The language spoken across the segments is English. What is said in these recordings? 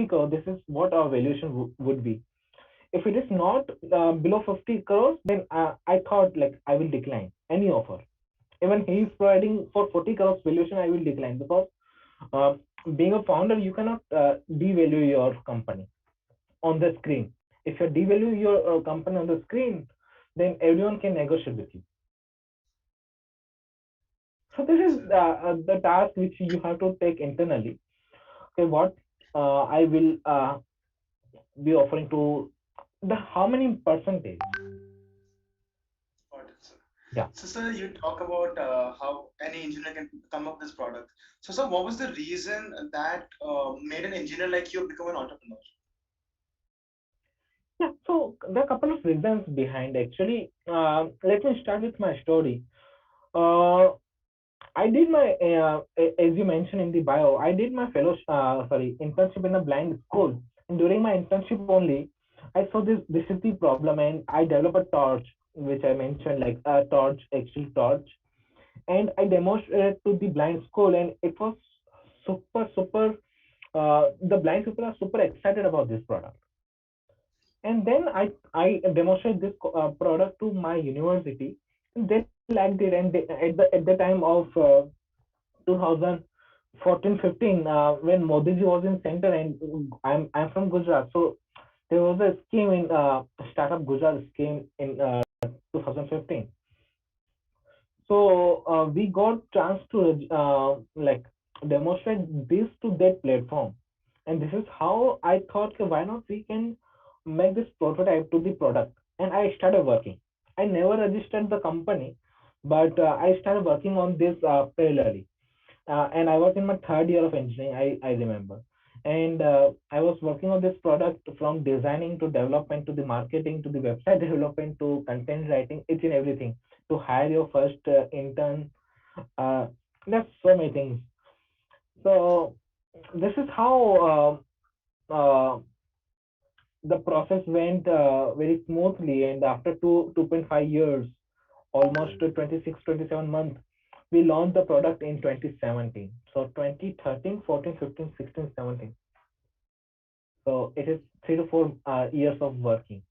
crore, this is what our valuation would be. If it is not below 50 crores, then I thought like I will decline any offer. Even he is providing for 40 crores valuation, I will decline because uh, being a founder, you cannot devalue your company on the screen. If you devalue your company on the screen, then everyone can negotiate with you. So this is the task which you have to take internally. Okay, what I will be offering to the how many percentage? Got it, sir. Yeah. So, sir, you talk about how any engineer can come up with this product. So, sir, what was the reason that made an engineer like you become an entrepreneur? Yeah, so there are a couple of reasons behind actually. Let me start with my story. Uh, I did my, as you mentioned in the bio, I did my internship in a blind school. And during my internship only, I saw this is the problem, and I developed a torch, which I mentioned like a torch, actual torch, and I demonstrated to the blind school, and it was super. The blind people are super excited about this product, and then I demonstrated this product to my university, and they liked it, and at the time of 2014-15, when Modi ji was in center, and I'm from Gujarat, so there was a scheme in startup Gujarat scheme in 2015. So we got chance to like demonstrate this to that platform, and this is how I thought, okay, why not we can make this prototype to the product, and I started working. I never registered the company, but I started working on this parallelly, and I was in my third year of engineering. I remember, and I was working on this product from designing to development to the marketing to the website development to content writing, each and everything, to hire your first intern. Uh, there's so many things. So this is how the process went very smoothly, and after 2.5 years, almost 26-27 months, we launched the product in 2017. So 2013, 14, 15, 16, 17. So it is 3 to 4 years of working.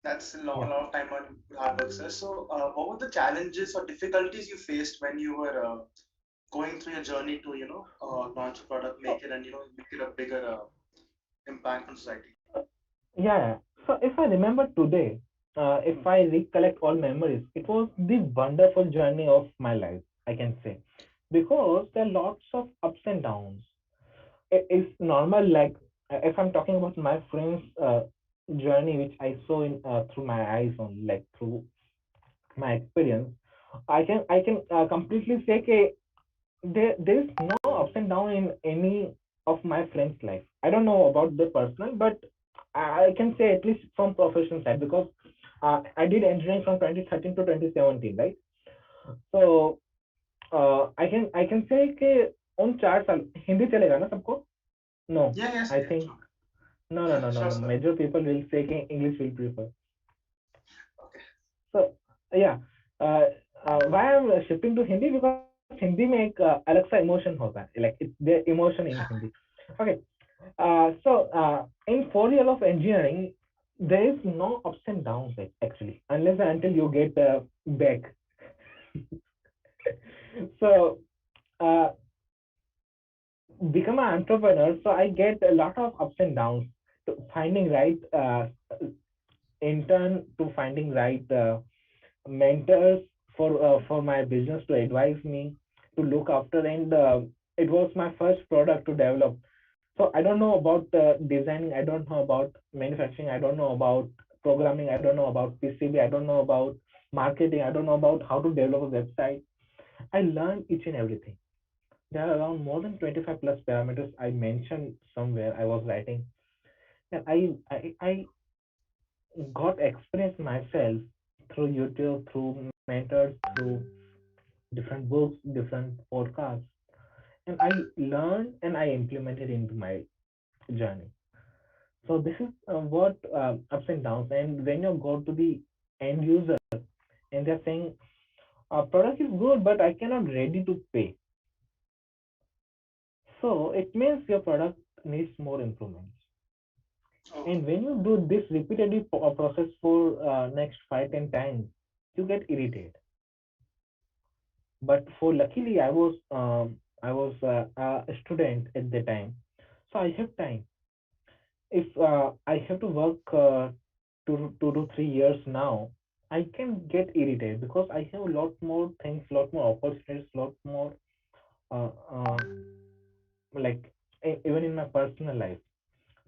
That's Yeah. a lot of time on hard work, sir. So, what were the challenges or difficulties you faced when you were going through your journey to, launch a product, So make it, and make it a bigger impact on society? yeah, yeah. So if I remember today, if I recollect all memories, it was the wonderful journey of my life, I can say, because there are lots of ups and downs. It's normal, like if I'm talking about my friend's journey, which I saw in through my eyes only, like through my experience, I can completely say that there is no ups and down in any of my friends' life. I don't know about the personal, but I can say at least from professional side, because I did engineering from 2013 to 2017, right? So I can say कि उन 4 साल हिंदी चलेगा ना सबको? No, Yeah, yes, I yeah, think sure. no, no, no, no, Sure, no. sir. Major people will say कि English will prefer. Okay. So yeah, uh, why I'm shifting to Hindi, because Hindi में एक अलग सा emotion होता है, like it's the emotion in Hindi. Okay, so in 4 years of engineering, there is no ups and downs, like, actually, unless and until you get back. So uh, become an entrepreneur, so I get a lot of ups and downs, to finding right intern, to finding right mentors for my business to advise me, to look after, and it was my first product to develop. So I don't know about designing, I don't know about manufacturing, I don't know about programming, I don't know about PCB, I don't know about marketing, I don't know about how to develop a website. I learned each and everything. There are around more than 25 plus parameters I mentioned somewhere I was writing, and I got experience myself through YouTube, through mentors, through different books, different podcasts, and I learned and I implemented into my journey. So this is what ups and downs. And when you go to the end user and they're saying, product is good, but I cannot ready to pay. So it means your product needs more improvements. Okay. And when you do this repeatedly process for next 5-10 times, you get irritated. But for luckily, I was a student at the time, so I have time. If I have to work 2 to 3 years now, I can get irritated because I have a lot more things, lot more opportunities, lot more uh, uh, like even in my personal life.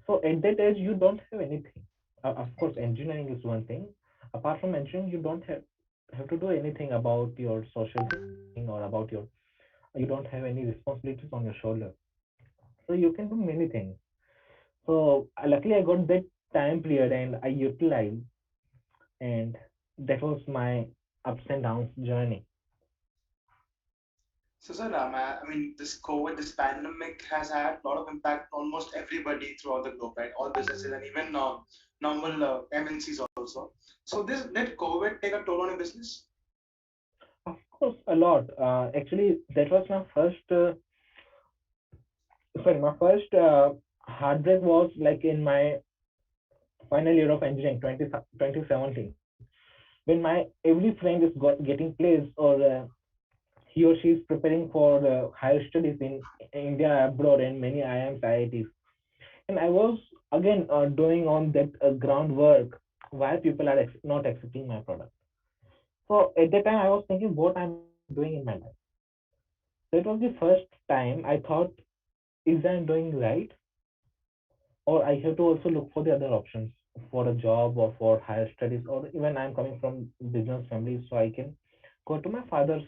So at that age, you don't have anything. Of course, engineering is one thing. Apart from engineering, you don't have to do anything about your social thing or about your. You don't have any responsibilities on your shoulder, so you can do many things. So luckily, I got that time period and I utilized, and that was my ups and downs journey. So, sir, I mean, this COVID, this pandemic has had a lot of impact on almost everybody throughout the globe, right? All businesses and even normal MNCs also. So, this did COVID take a toll on your business? Of course, a lot. Actually, that was my first. Sorry, my first heartbreak was like in my final year of engineering, 2017, when my every friend is getting placed or he or she is preparing for higher studies in India, abroad, and many IIMs, IITs. And I was again doing on that groundwork why people are not accepting my product. So at that time, I was thinking what I'm doing in my life. So it was the first time I thought, is I'm doing right, or I have to also look for the other options for a job or for higher studies, or even I'm coming from business family, so I can go to my father's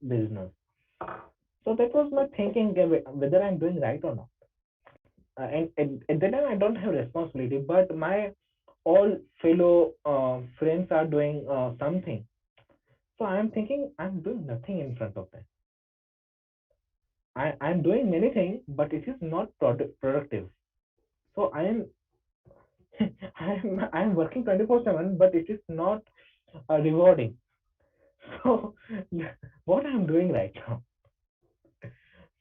business. So that was my thinking whether I'm doing right or not. And at that time, I don't have responsibility, but my all fellow friends are doing something. So I'm thinking I'm doing nothing in front of them. I'm doing many things, but it is not productive. So I'm working 24/7, but it is not rewarding. So what I'm doing right now.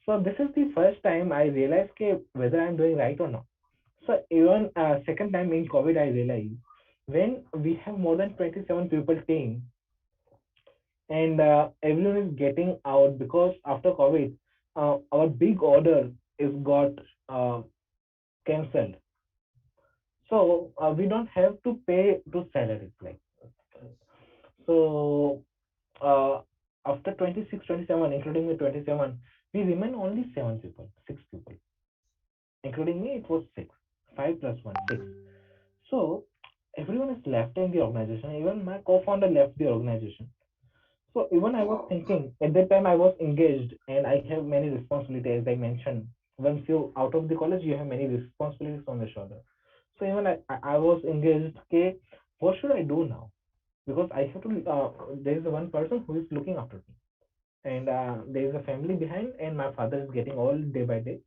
So this is the first time I realized whether I'm doing right or not. So even second time in COVID, I realized when we have more than 27 people team and everyone is getting out because after COVID, our big order is got uh, cancelled. So we don't have to pay to salaries like so. Uh, After 26, 27, including me 27, we remain only 7 people, 6 people, including me. It was six, 5 plus 1, 6. So everyone is left in the organization. Even my co-founder left the organization. So even I was Wow. thinking at that time I was engaged and I have many responsibilities. As I mentioned, once you out of the college, you have many responsibilities on the shoulder. So even I was engaged. Okay, what should I do now? Because I have to. There is one person who is looking after me, and there is a family behind, and my father is getting old day by day.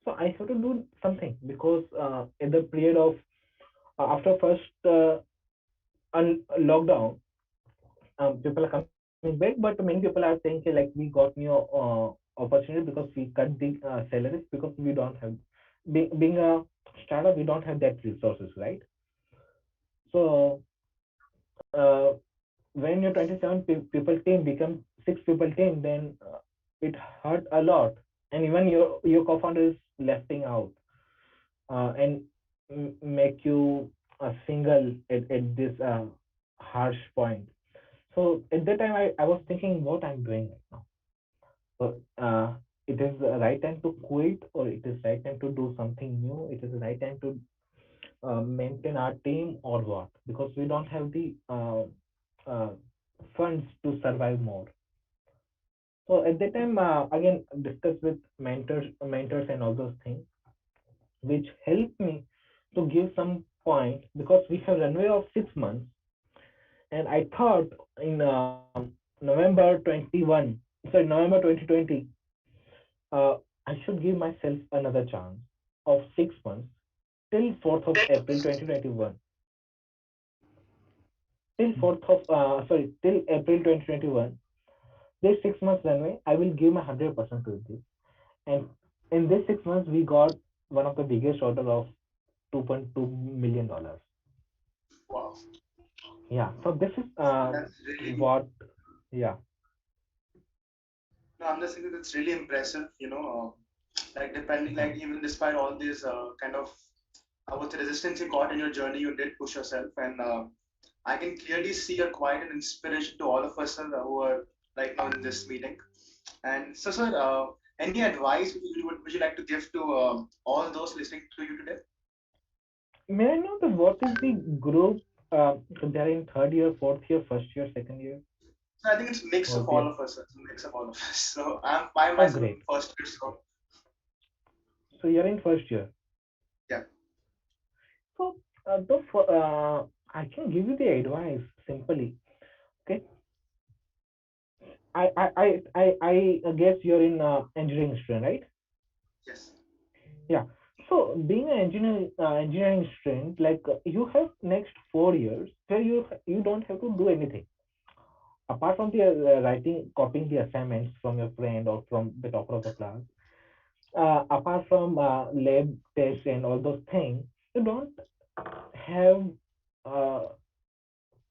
So I have to do something because in the period of after first lockdown, people are coming back, but many people are saying like we got new opportunity because we cut the salaries because we don't have being a startup, we don't have that resources, right? So uh, when your 27 people team becomes 6 people team, then it hurt a lot, and even your co-founder is lefting out and make you a single at this harsh point. So at that time, I was thinking what I'm doing right now. So it is the right time to quit, or it is right time to do something new. It is the right time to maintain our team, or what? Because we don't have the uh, funds to survive more. So at that time, again, discuss with mentors, and all those things, which helped me to give some point because we have runway of 6 months, and I thought in November 21, sorry, November 2020, uh, I should give myself another chance of 6 months till 4th of April 2021. Till April 2021. This 6 months runway, I will give my 100% to this. And In this 6 months, we got one of the biggest order of $2.2 million. Wow. Yeah. So this is That's really, what. Yeah. no, I'm just thinking that's really impressive, like depending, Yeah. like even despite all these kind of, I would say, resistance you got in your journey, you did push yourself. And I can clearly see you're quite an inspiration to all of us who are right now in this meeting. And so, sir, any advice would you like to give to all those listening to you today? May I know the what is the group? They're in third year, fourth year, first year, second year, So I think it's a mix or of all they? of us. It's a mix of all of us. So I Oh, myself great. am first year, so So you're in first year. yeah. So I can give you the advice simply. Okay. I guess you're in engineering student, right? Yes. Yeah. So being an engineering student, like you have next 4 years where you don't have to do anything apart from the writing, copying the assignments from your friend or from the topper of the class. Apart from lab tests and all those things, you don't have uh,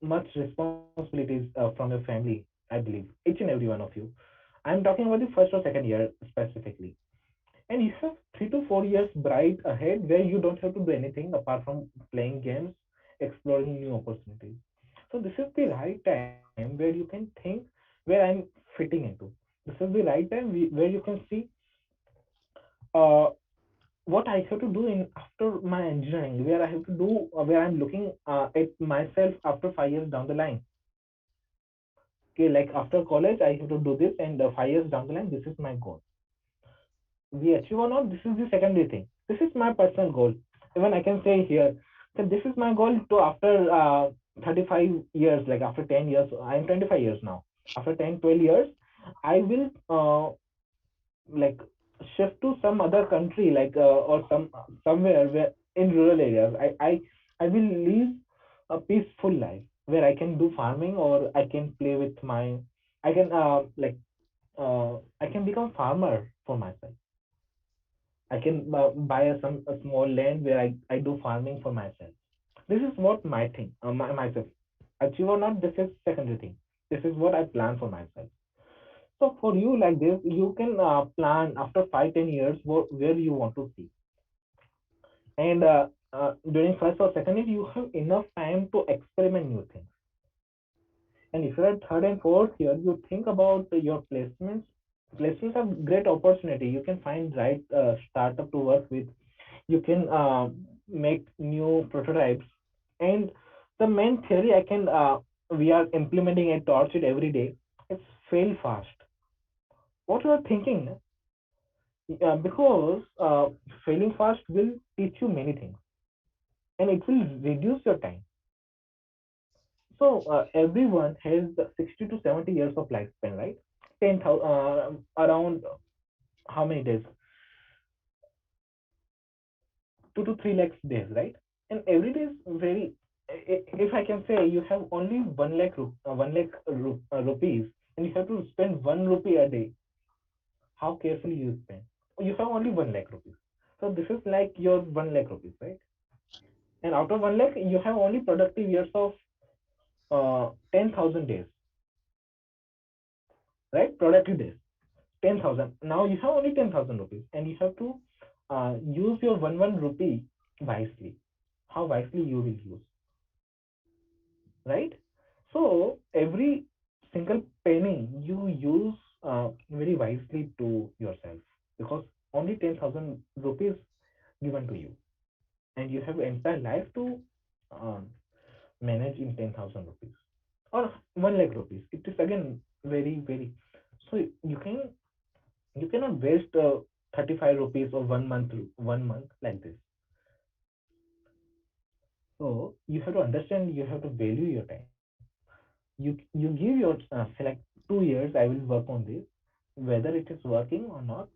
much responsibilities from your family. I believe each and every one of you. I'm talking about the first or second year specifically. And you have 3 to 4 years bright ahead where you don't have to do anything apart from playing games, exploring new opportunities. So this is the right time where you can think where I'm fitting into. This is the right time where you can see uh, what I have to do in after my engineering, where I have to do, where I'm looking at myself after 5 years down the line. Okay, like after college, I have to do this, and 5 years down the line, this is my goal. We achieve or not, this is the secondary thing. This is my personal goal. Even I can say here that this is my goal to after 35 years, like after 10 years, I'm 25 years now. After 10, 12 years, I will like shift to some other country, like or somewhere where in rural areas. I will live a peaceful life where I can do farming or I can play with my I can I can become farmer for myself. I can buy a small land where I do farming for myself. This is what my thing, myself. Achieve or not, this is secondary thing. This is what I plan for myself. So for you like this, you can plan after 5, 10 years where you want to see. And during first or second year, you have enough time to experiment new things. And if you're at third and fourth year, you think about your placements. Placements are great opportunity. You can find right startup to work with. You can make new prototypes. And the main theory I can we are implementing at TorchIt every day. It's fail fast. What you are thinking? Because failing fast will teach you many things, and it will reduce your time. So everyone has 60 to 70 years of lifespan, right? 10,000 around how many days? 2 to 3 lakhs days, right? And every day is very. If I can say, you have only 1 lakh, 1 lakh rupees, and you have to spend 1 rupee a day. How carefully you spend? You have only 1 lakh rupees, so this is like your 1 lakh rupees, right? And out of 1 lakh, you have only productive years of 10,000 days, right? Productive days, 10,000. Now you have only 10,000 rupees, and you have to use your one rupee wisely. How wisely you will use, right? So every single penny you use very wisely to yourself, because only 10,000 rupees given to you, and you have entire life to um, manage in 10,000 rupees or 1 lakh rupees. It is again very very. So you cannot waste 35 rupees or 1 month like this. So you have to understand, you have to value your time. You give your select 2 years, I will work on this. Whether it is working or not,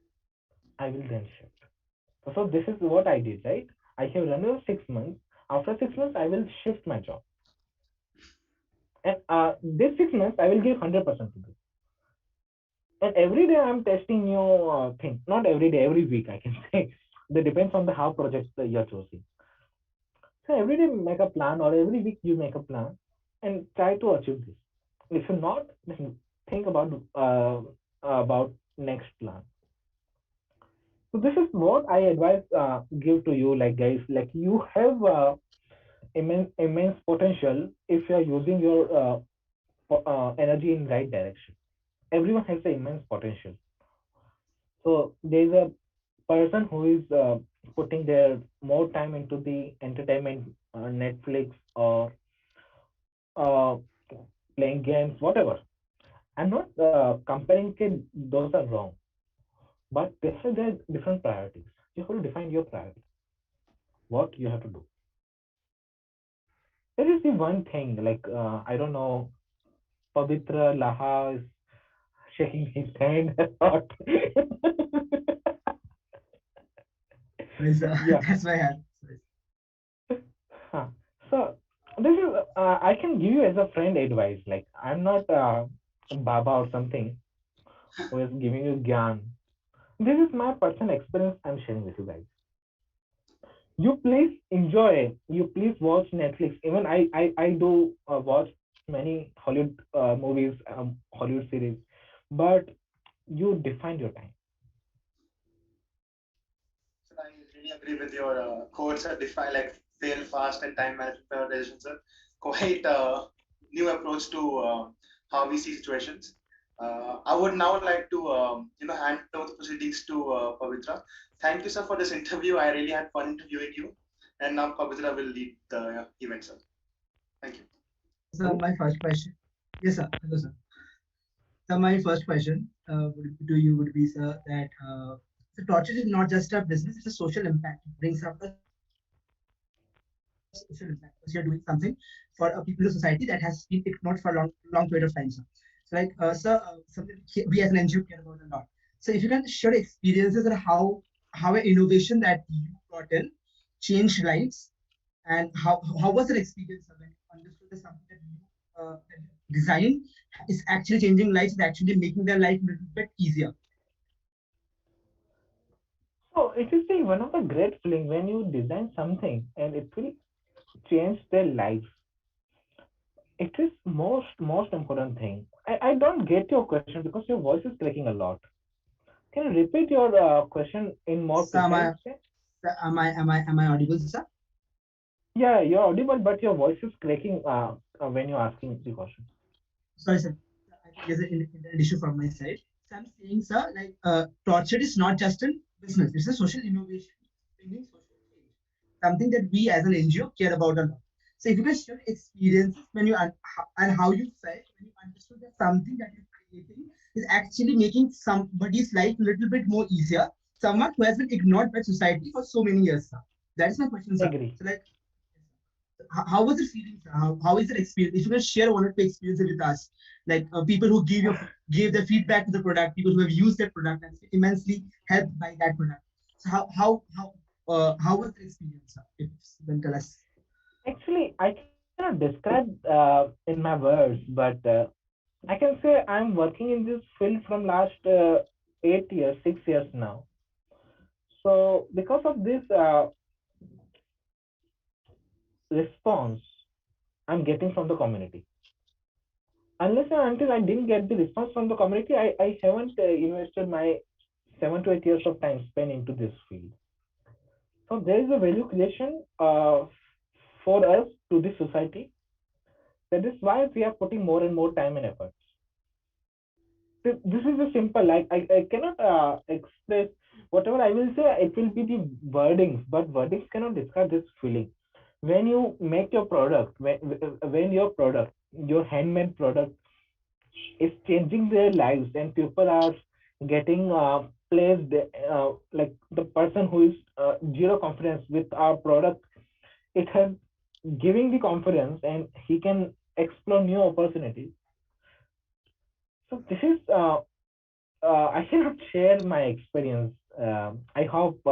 I will then shift. So this is what I did, right? I have run over 6 months. After 6 months, I will shift my job, and this 6 months I will give 100% to this. And every day I'm testing new things. Not every day, every week I can say. That depends on the how project you're choosing. So every day make a plan, or every week you make a plan and try to achieve this. If you're not, then think about next plan. So this is what I advise give to you, like guys, like you have immense potential if you are using your energy in right direction. Everyone has the immense potential. So there's a person who is putting their more time into the entertainment, Netflix or uh, playing games, whatever. I'm not comparing it; those are wrong, but they have their different priorities. You have to define your priority. What you have to do. There is the one thing, like I don't know, Pavitra Laha is shaking his hand a lot. Sorry, sir. Yeah. That's why I had. Sorry. Huh. So this is I can give you as a friend advice. Like I'm not Baba or something who is giving you gyan. This is my personal experience I'm sharing with you guys. You please enjoy. You please watch Netflix. Even I do watch many Hollywood movies, Hollywood series, but you define your time. So I really agree with your quotes are define like fail fast and time management prioritization, sir. Quite new approach to how we see situations. I would now like to hand over the proceedings to Pavitra. Thank you, sir, for this interview. I really had fun interviewing you, and now Pavitra will lead the event, sir. Thank you. So my first question. Yes, sir. Hello, sir. So my first question to you would be, sir, that the torture is not just a business; it's a social impact. It brings up a social impact because you're doing something for people in the society that has been ignored for a long period of time, sir. So like, sir, something we as an NGO care about a lot. So if you can share experiences and how an innovation that you brought in changed lives, and how was that experience, sir, when you understood that something that you designed is actually changing lives, is actually making their life a little bit easier. So it is the one of the great feeling when you design something and it will change their lives. It is most important thing. I don't get your question because your voice is breaking a lot. Can you repeat your question in more So precise way? am I audible, sir? Yeah, you're audible, but your voice is cracking when you're asking the question. Sorry, sir. I think there's an internet issue from my side. So I'm saying, sir, like torture is not just a business; it's a social innovation, bringing social change. Something that we as an NGO care about a lot. So if you can share experiences when and how you felt when you understood that something that you're creating is actually making somebody's life a little bit more easier, someone who has been ignored by society for so many years, sir. That is my question, sir. Agree. So like, how was it feeling, sir? How is it experience? If you can share one or two experiences with us, like people who gave their feedback to the product, people who have used that product and immensely helped by that product. So how was the experience, sir? If you can tell us. Actually, I cannot describe in my words, but I can say I'm working in this field from last 8 years, 6 years now. So because of this response I'm getting from the community, unless and until I didn't get the response from the community, I haven't invested my 7 to 8 years of time spent into this field. So there is a value creation for us to the society. That is why we are putting more and more time and efforts. This is a simple, like I cannot express whatever I will say, it will be the wordings, but wordings cannot describe this feeling. When you make your product, when your product, your handmade product is changing their lives and people are getting placed like the person who is zero confidence with our product, it has giving the confidence and he can explore new opportunities. So this is I cannot share my experience. I hope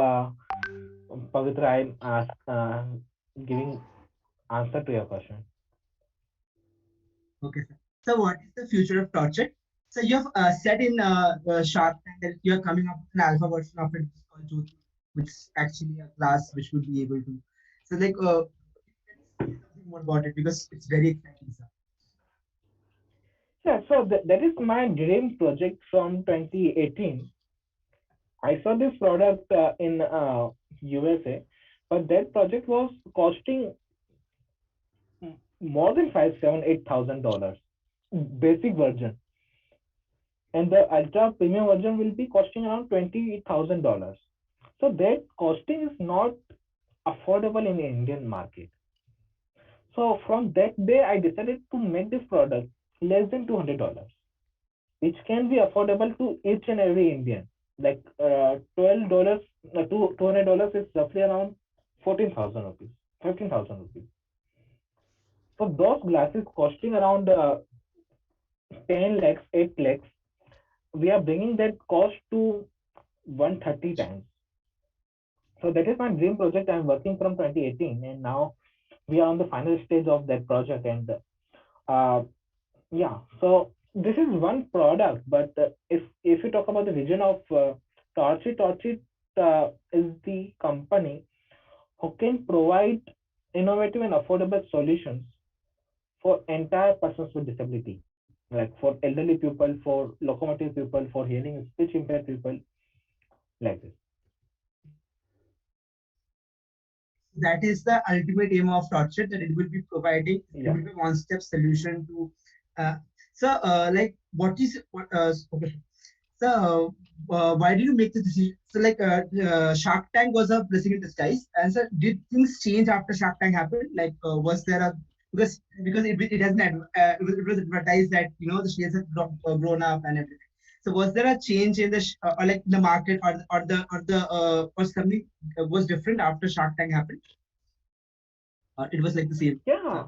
Pavitra I'm giving answer to your question. Okay, sir. So what is the future of torture? So you have said in Shark Tank that you are coming up with an alpha version of it called Jyoti, which is actually a class which would be able to. So like, say something more about it because it's very exciting, sir. Yeah, so that is my dream project from 2018. I saw this product in USA, but that project was costing more than five, seven, $8,000 basic version, and the ultra premium version will be costing around $20,000. So that costing is not affordable in the Indian market. So from that day, I decided to make this product less than $200, which can be affordable to each and every Indian. Like $12, $200 is roughly around 14,000 rupees, 15,000 rupees. So those glasses costing around 10 lakhs, 8 lakhs, we are bringing that cost to 130 times. So that is my dream project. I'm working from 2018, and now we are on the final stage of that project. And uh, yeah, so this is one product, but if you talk about the vision of TorchIt is the company who can provide innovative and affordable solutions for entire persons with disability, like for elderly people, for locomotive people, for hearing speech impaired people, like this. That is the ultimate aim of torture, that it will be providing, it Yeah. will be one step solution to uh, so like what is what okay. So why did you make the decision? So like Shark Tank was a blessing in disguise, and so did things change after Shark Tank happened? Like was there a, because it has been it was advertised that the shares have grown up and everything. So was there a change in the or like the market, or something was different after Shark Tank happened? It was like the same. Yeah,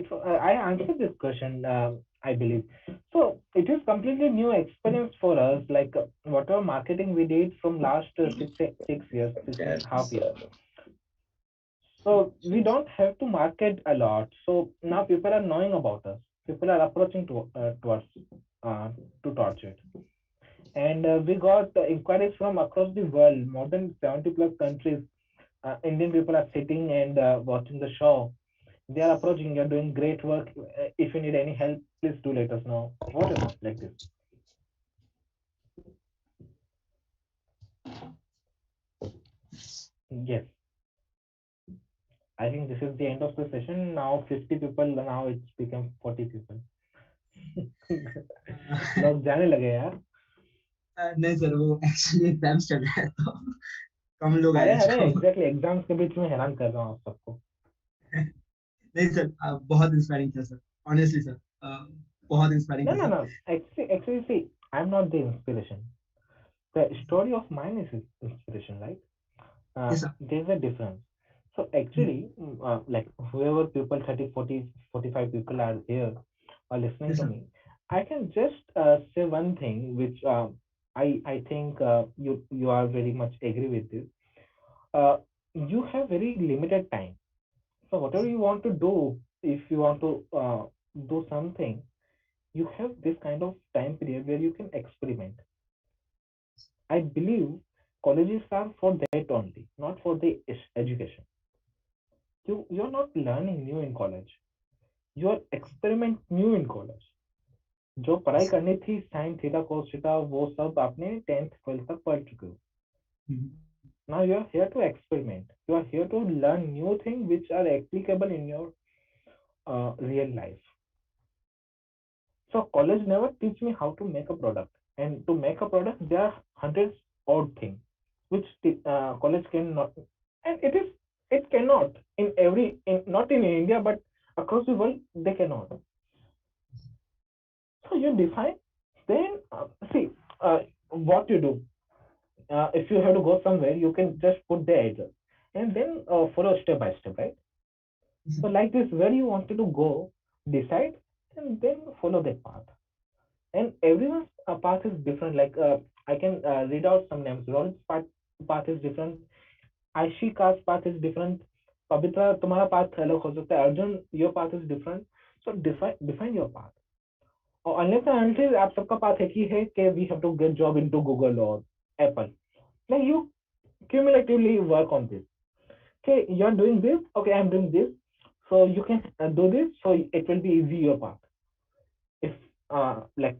So, yeah, I answered this question, I believe. So it is completely new experience for us. Like whatever marketing we did from last 6 years, 6.5 years. So we don't have to market a lot. So now people are knowing about us. People are approaching towards uh, to Torchit, and we got inquiries from across the world. More than 70 plus countries. Indian people are sitting and watching the show. They are approaching. You're doing great work. If you need any help, please do let us know. Whatever, like this. Yes, I think this is the end of the session. Now 50 people. Now it's become 40 people. लोग जाने लगे यार. नहीं sir, वो actually exams चल रहा है तो कम लोग अरे आए अरे जो एग्जैक्टली एग्जाम्स के बीच में हैरान कर रहा हूँ आप सबको. नहीं सर, बहुत इंस्पायरिंग था सर, ऑनेस्टली सर, बहुत इंस्पायरिंग No, था no, sir. no. Actually, see, I'm not the inspiration. The story of mine is inspiration, right? Yes sir. There's a difference. So actually, like whoever people 30, 40, 45 people are here or listening yes to sir. me, I can just say one thing which I think you are very much agree with this. Uh, you have very limited time. So whatever you want to do, if you want to do something, you have this kind of time period where you can experiment. I believe colleges are for that only, not for the education. You're not learning new in college. You're experiment new in college. जो पढ़ाई करनी थी sine theta cos theta वो सब आपने 10th 12th तक पढ़ चुके हो. Now you are here to experiment. You are here to learn new things which are applicable in your real life. So college never teach me how to make a product. And to make a product, there are hundreds odd things which college cannot. And it cannot in not in India but across the world they cannot. So you define, then see what you do. If you have to go somewhere, you can just put the address and then follow step by step, right? So like this, where you wanted to go, decide and then follow that path. And everyone's path is different. Like I can read out some names. Rohit's path is different. Aishika's path is different. Pavitra, तुम्हारा path अलग हो सकता है. Arjun, your path is different. So define your path. और unless and until आप सबका path एक ही है कि we have to get job into Google or Apple. Like you cumulatively work on this. Okay, you're doing this. Okay, I'm doing this. So you can do this. So it will be easy your path. If like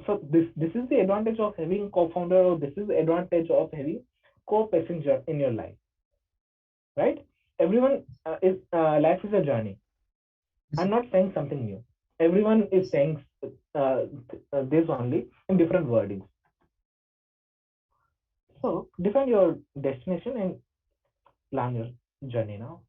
so this is the advantage of having co-founder, or this is the advantage of having co-passenger in your life, right? Everyone is life is a journey. I'm not saying something new. Everyone is saying this only in different wordings. So define your destination and plan your journey now.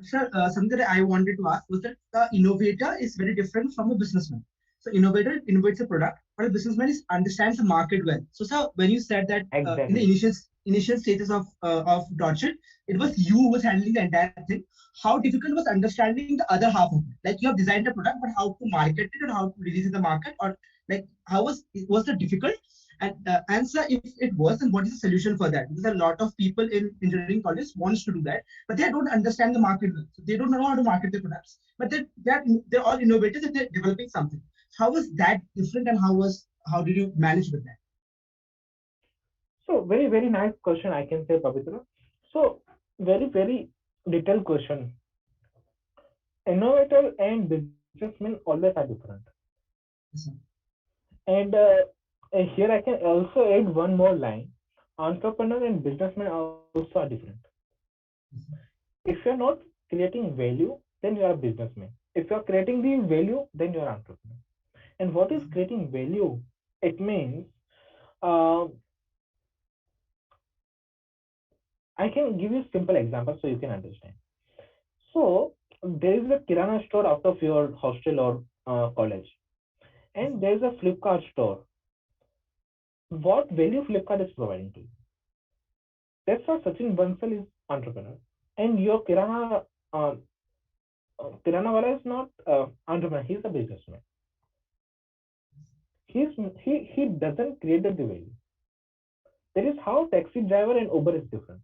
Sir, something that I wanted to ask was that the innovator is very different from a businessman. So innovator innovates a product, but a businessman understands the market well. So sir, when you said that in the Exactly. initial stages of TorchIt, it was you who was handling the entire thing. How difficult was understanding the other half of it? Like you have designed a product, but how to market it or how to release it in the market, or like how was it difficult? And answer if it was, then what is the solution for that? Because a lot of people in engineering colleges wants to do that, but they don't understand the market well. So they don't know how to market their products. But they're all innovators and they're developing something. How was that different, and how did you manage with that? So very very nice question, I can say, Pavitra. So very detailed question. Innovator and businessmen always are different. Yes, sir. And here I can also add one more line. Entrepreneur and businessmen also are different. Yes, sir. If you're not creating value, then you are a businessman. If you're creating the value, then you're an entrepreneur. And what is Yes, creating value? It means uh, I can give you simple examples so you can understand. So there is a Kirana store out of your hostel or college, and there is a Flipkart store. What value Flipkart is providing to you? That's why Sachin Bansal is entrepreneur, and your Kirana wala is not entrepreneur. He's a businessman. He's he doesn't create the value. That is how taxi driver and Uber is different.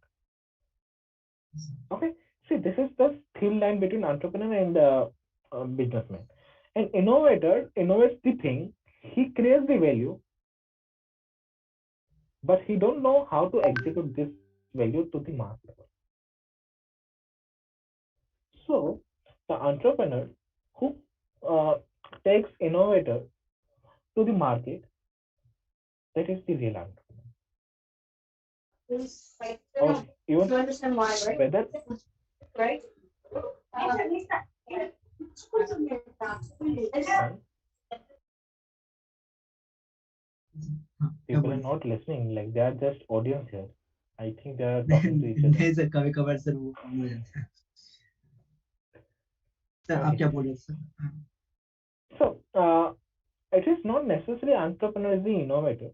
yes, Okay, see, this is the thin line between entrepreneur and businessman. An innovator innovates the thing, he creates the value, but he don't know how to execute this value to the mass level. So the entrepreneur who uh, takes innovator to the market, that is the real entrepreneur. Or even whether uh, yes. हाँ, क्या people are बोले sir? not listening, like they are just audience here. I think they are talking to each other. नहीं sir, कभी कभार sir वो काम हो जाता है. सर आप Okay, क्या बोल रहे थे सर? हाँ. so it is not necessarily entrepreneur is the innovator,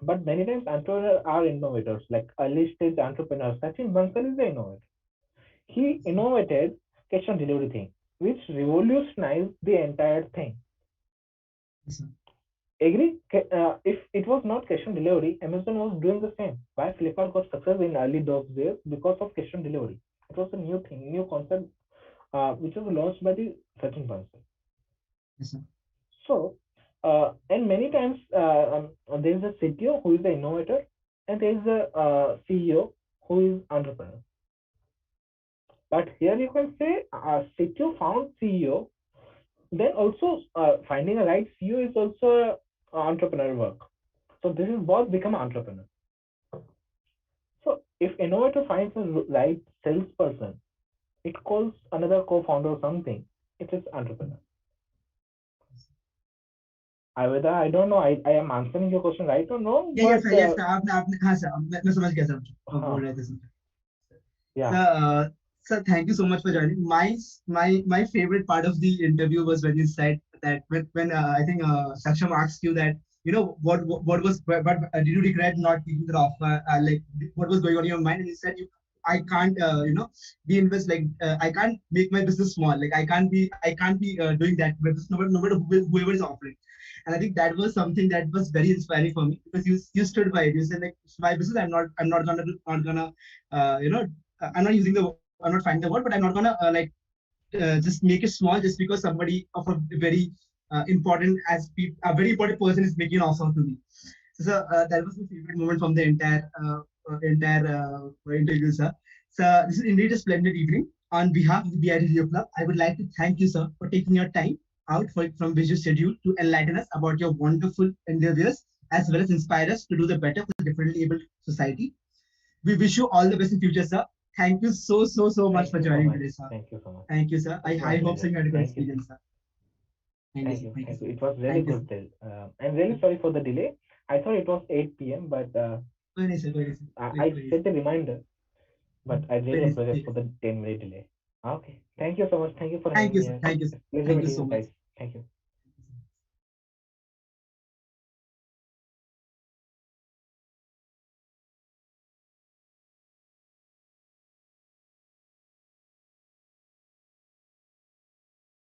but many times entrepreneurs are innovators, like early stage entrepreneurs. Sachin Bansal is the innovator. He Yes, sir. innovated cash on delivery thing, which revolutionized the entire thing. Yes, sir. Agree? If it was not cash on delivery, Amazon was doing the same. Why Flipkart got success in early those days? Because of cash on delivery. It was a new thing, new concept, which was launched by the Sachin Bansal. Yes, sir. So, and many times there is a CTO who is the innovator, and there is a CEO who is entrepreneur. But here you can say CTO found CEO. Then also finding a right CEO is also entrepreneur work. So this is both become entrepreneur. So if innovator finds a right salesperson, it calls another co-founder or something. It is entrepreneur. Whether I don't know, I am answering your question right or no, Yes, but sir. Yes, sir. आपने हाँ sir, मैं समझ गया sir जो बोल huh, रहे थे sir. yeah, Sir, sir, thank you so much for joining. My favorite part of the interview was when you said that when I think Saksham asked you that, you know, what was but did you regret not taking the offer? Like what was going on in your mind? And you said I can't you know be invest like I can't make my business small. Like I can't be doing that with no matter whoever is offering. And I think that was something that was very inspiring for me because you stood by it. You said like my business I'm not gonna you know I'm not using the I'm not finding the word, but I'm not gonna like just make it small just because somebody of a very important a very important person is making an offer to me. So that was my favorite moment from the entire interview, sir. So this is indeed a splendid evening. On behalf of the BID Radio Club, I would like to thank you, sir, for taking your time out from busy schedule to enlighten us about your wonderful endeavors as well as inspire us to do the better for the differently able society. We wish you all the best in future, sir. Thank you so much Thank for you so joining much. today, sir. Thank you so much. Thank you, sir. It's my I hope so pleasure. you had a good Thank you. experience, sir. Thank you, Thank sir. you. Thank you, Thank sir. you. It was really Thank you, good sir. till. I'm really sorry for the delay. I thought it was 8 p.m., but Very nice, sir. Very nice, sir. I Very set a reminder, but I really very nice. apologize Take for it. the 10-minute delay. Okay. Thank you so much. Thank you for Thank having you, me sir. here. Thank you, sir. It's a pleasure Thank you meeting so you much. guys. Thank you.